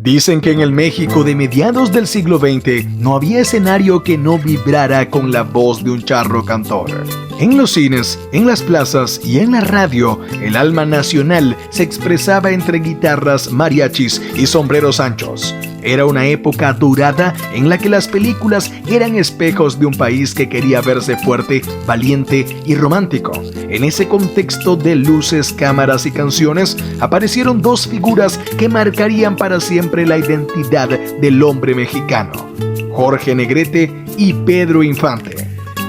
Dicen que en el México de mediados del siglo XX no había escenario que no vibrara con la voz de un charro cantor. En los cines, en las plazas y en la radio, el alma nacional se expresaba entre guitarras, mariachis y sombreros anchos. Era una época dorada en la que las películas eran espejos de un país que quería verse fuerte, valiente y romántico. En ese contexto de luces, cámaras y canciones, aparecieron dos figuras que marcarían para siempre la identidad del hombre mexicano: Jorge Negrete y Pedro Infante.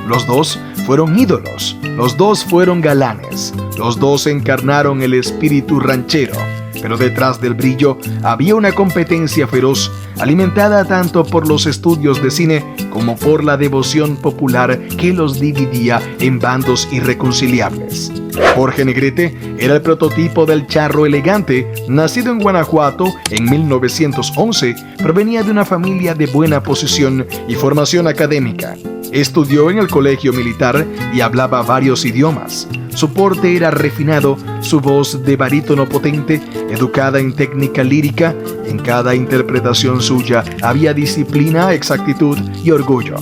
Los dos fueron ídolos, los dos fueron galanes, los dos encarnaron el espíritu ranchero. Pero detrás del brillo había una competencia feroz, alimentada tanto por los estudios de cine como por la devoción popular que los dividía en bandos irreconciliables. Jorge Negrete era el prototipo del charro elegante. Nacido en Guanajuato en 1911, provenía de una familia de buena posición y formación académica. Estudió en el colegio militar y hablaba varios idiomas. Su porte era refinado, su voz de barítono potente, educada en técnica lírica. En cada interpretación suya había disciplina, exactitud y orgullo.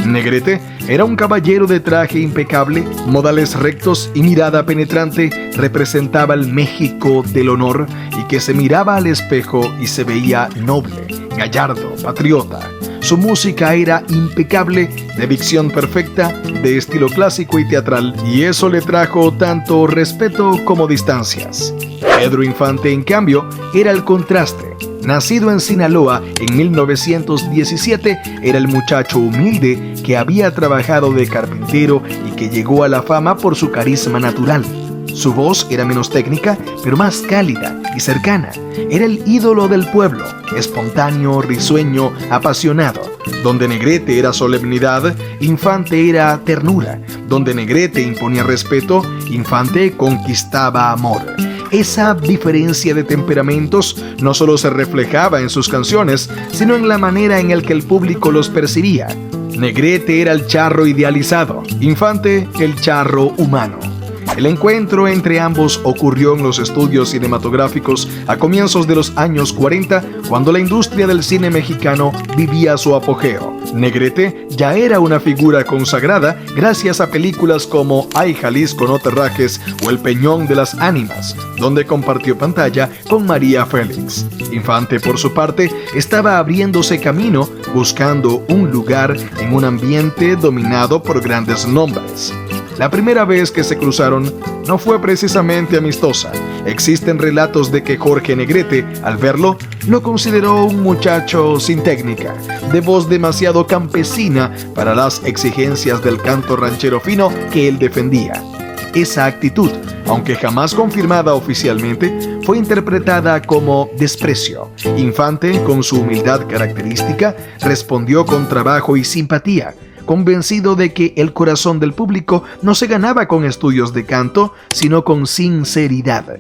Negrete era un caballero de traje impecable, modales rectos y mirada penetrante. Representaba el México del honor y que se miraba al espejo y se veía noble, gallardo, patriota. Su música era impecable, de dicción perfecta, de estilo clásico y teatral, y eso le trajo tanto respeto como distancias. Pedro Infante, en cambio, era el contraste. Nacido en Sinaloa en 1917, era el muchacho humilde que había trabajado de carpintero y que llegó a la fama por su carisma natural. Su voz era menos técnica, pero más cálida y cercana. Era el ídolo del pueblo, espontáneo, risueño, apasionado. Donde Negrete era solemnidad, Infante era ternura. Donde Negrete imponía respeto, Infante conquistaba amor. Esa diferencia de temperamentos no solo se reflejaba en sus canciones, sino en la manera en la que el público los percibía. Negrete era el charro idealizado, Infante el charro humano. El encuentro entre ambos ocurrió en los estudios cinematográficos a comienzos de los años 40, cuando la industria del cine mexicano vivía su apogeo. Negrete ya era una figura consagrada gracias a películas como Ay, Jalisco, no te rajes o El Peñón de las Ánimas, donde compartió pantalla con María Félix. Infante, por su parte, estaba abriéndose camino, buscando un lugar en un ambiente dominado por grandes nombres. La primera vez que se cruzaron no fue precisamente amistosa. Existen relatos de que Jorge Negrete, al verlo, lo consideró un muchacho sin técnica, de voz demasiado campesina para las exigencias del canto ranchero fino que él defendía. Esa actitud, aunque jamás confirmada oficialmente, fue interpretada como desprecio. Infante, con su humildad característica, respondió con trabajo y simpatía, convencido de que el corazón del público no se ganaba con estudios de canto, sino con sinceridad.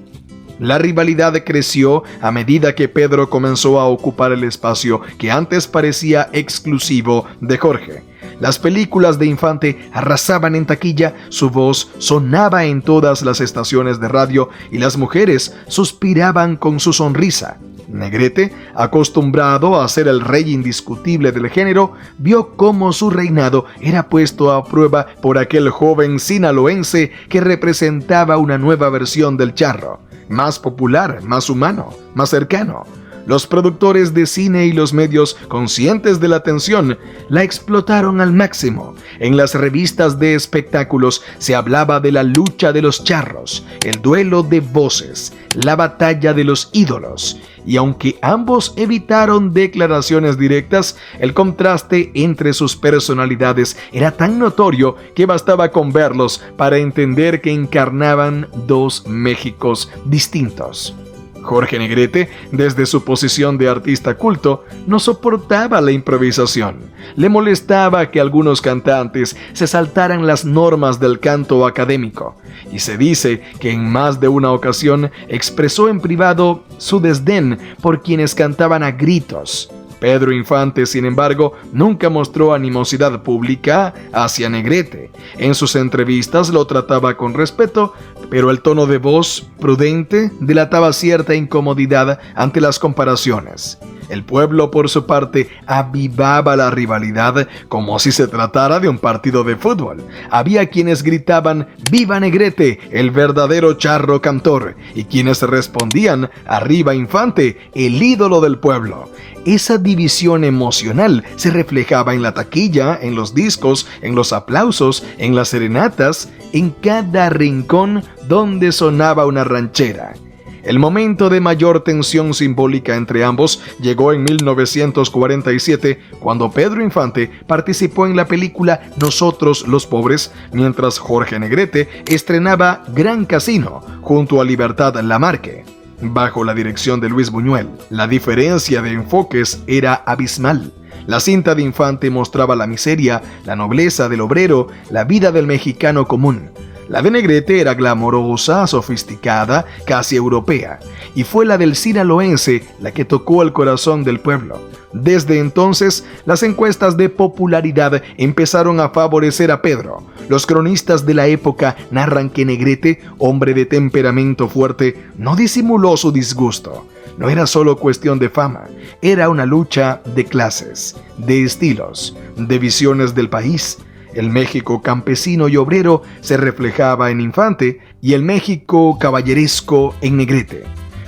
La rivalidad creció a medida que Pedro comenzó a ocupar el espacio que antes parecía exclusivo de Jorge. Las películas de Infante arrasaban en taquilla, su voz sonaba en todas las estaciones de radio y las mujeres suspiraban con su sonrisa. Negrete, acostumbrado a ser el rey indiscutible del género, vio cómo su reinado era puesto a prueba por aquel joven sinaloense que representaba una nueva versión del charro, más popular, más humano, más cercano. Los productores de cine y los medios, conscientes de la tensión, la explotaron al máximo. En las revistas de espectáculos se hablaba de la lucha de los charros, el duelo de voces, la batalla de los ídolos. Y aunque ambos evitaron declaraciones directas, el contraste entre sus personalidades era tan notorio que bastaba con verlos para entender que encarnaban dos Méxicos distintos. Jorge Negrete, desde su posición de artista culto, no soportaba la improvisación. Le molestaba que algunos cantantes se saltaran las normas del canto académico, y se dice que en más de una ocasión expresó en privado su desdén por quienes cantaban a gritos. Pedro Infante, sin embargo, nunca mostró animosidad pública hacia Negrete. En sus entrevistas lo trataba con respeto, pero el tono de voz prudente delataba cierta incomodidad ante las comparaciones. El pueblo, por su parte, avivaba la rivalidad como si se tratara de un partido de fútbol. Había quienes gritaban «¡Viva Negrete, el verdadero charro cantor!» y quienes respondían «¡Arriba Infante, el ídolo del pueblo!». Esa división emocional se reflejaba en la taquilla, en los discos, en los aplausos, en las serenatas, en cada rincón donde sonaba una ranchera. El momento de mayor tensión simbólica entre ambos llegó en 1947, cuando Pedro Infante participó en la película Nosotros los Pobres, mientras Jorge Negrete estrenaba Gran Casino junto a Libertad Lamarque, bajo la dirección de Luis Buñuel. La diferencia de enfoques era abismal. La cinta de Infante mostraba la miseria, la nobleza del obrero, la vida del mexicano común. La de Negrete era glamorosa, sofisticada, casi europea, y fue la del sinaloense la que tocó el corazón del pueblo. Desde entonces, las encuestas de popularidad empezaron a favorecer a Pedro. Los cronistas de la época narran que Negrete, hombre de temperamento fuerte, no disimuló su disgusto. No era solo cuestión de fama, era una lucha de clases, de estilos, de visiones del país. El México campesino y obrero se reflejaba en Infante y el México caballeresco en Negrete.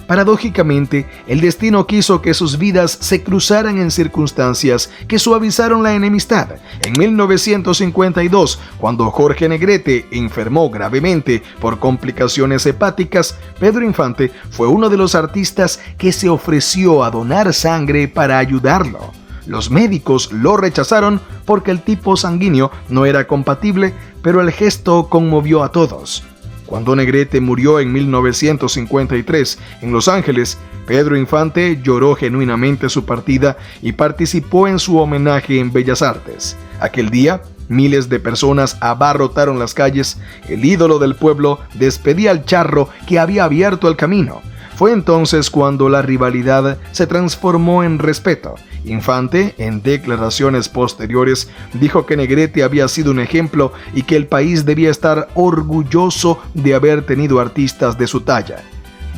Paradójicamente, el destino quiso que sus vidas se cruzaran en circunstancias que suavizaron la enemistad. En 1952, cuando Jorge Negrete enfermó gravemente por complicaciones hepáticas, Pedro Infante fue uno de los artistas que se ofreció a donar sangre para ayudarlo. Los médicos lo rechazaron porque el tipo sanguíneo no era compatible, pero el gesto conmovió a todos. Cuando Negrete murió en 1953 en Los Ángeles, Pedro Infante lloró genuinamente su partida y participó en su homenaje en Bellas Artes. Aquel día, miles de personas abarrotaron las calles. El ídolo del pueblo despedía al charro que había abierto el camino. Fue entonces cuando la rivalidad se transformó en respeto. Infante, en declaraciones posteriores, dijo que Negrete había sido un ejemplo y que el país debía estar orgulloso de haber tenido artistas de su talla.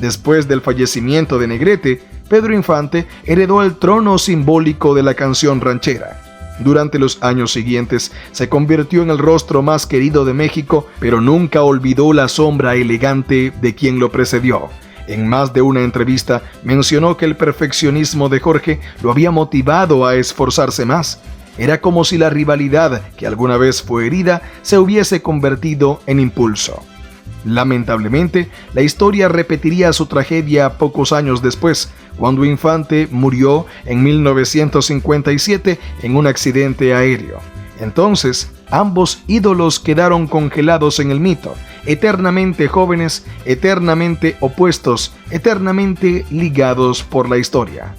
Después del fallecimiento de Negrete, Pedro Infante heredó el trono simbólico de la canción ranchera. Durante los años siguientes se convirtió en el rostro más querido de México, pero nunca olvidó la sombra elegante de quien lo precedió. En más de una entrevista mencionó que el perfeccionismo de Jorge lo había motivado a esforzarse más. Era como si la rivalidad, que alguna vez fue herida, se hubiese convertido en impulso. Lamentablemente, la historia repetiría su tragedia pocos años después, cuando Infante murió en 1957 en un accidente aéreo. Entonces, ambos ídolos quedaron congelados en el mito, eternamente jóvenes, eternamente opuestos, eternamente ligados por la historia.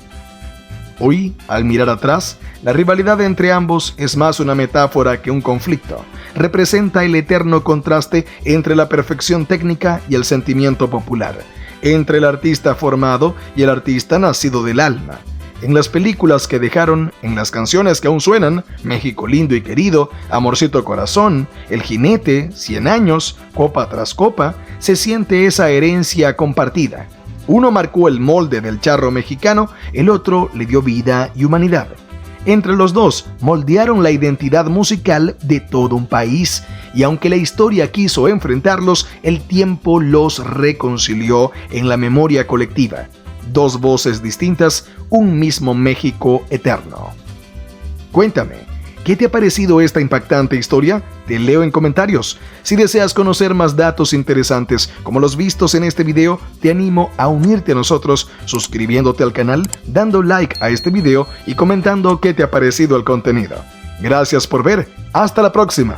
Hoy, al mirar atrás, la rivalidad entre ambos es más una metáfora que un conflicto. Representa el eterno contraste entre la perfección técnica y el sentimiento popular, entre el artista formado y el artista nacido del alma. En las películas que dejaron, en las canciones que aún suenan, México lindo y querido, Amorcito corazón, El jinete, 100 años, Copa tras copa, se siente esa herencia compartida. Uno marcó el molde del charro mexicano, el otro le dio vida y humanidad. Entre los dos moldearon la identidad musical de todo un país, y aunque la historia quiso enfrentarlos, el tiempo los reconcilió en la memoria colectiva. Dos voces distintas, un mismo México eterno. Cuéntame, ¿qué te ha parecido esta impactante historia? Te leo en comentarios. Si deseas conocer más datos interesantes como los vistos en este video, te animo a unirte a nosotros suscribiéndote al canal, dando like a este video y comentando qué te ha parecido el contenido. Gracias por ver. Hasta la próxima.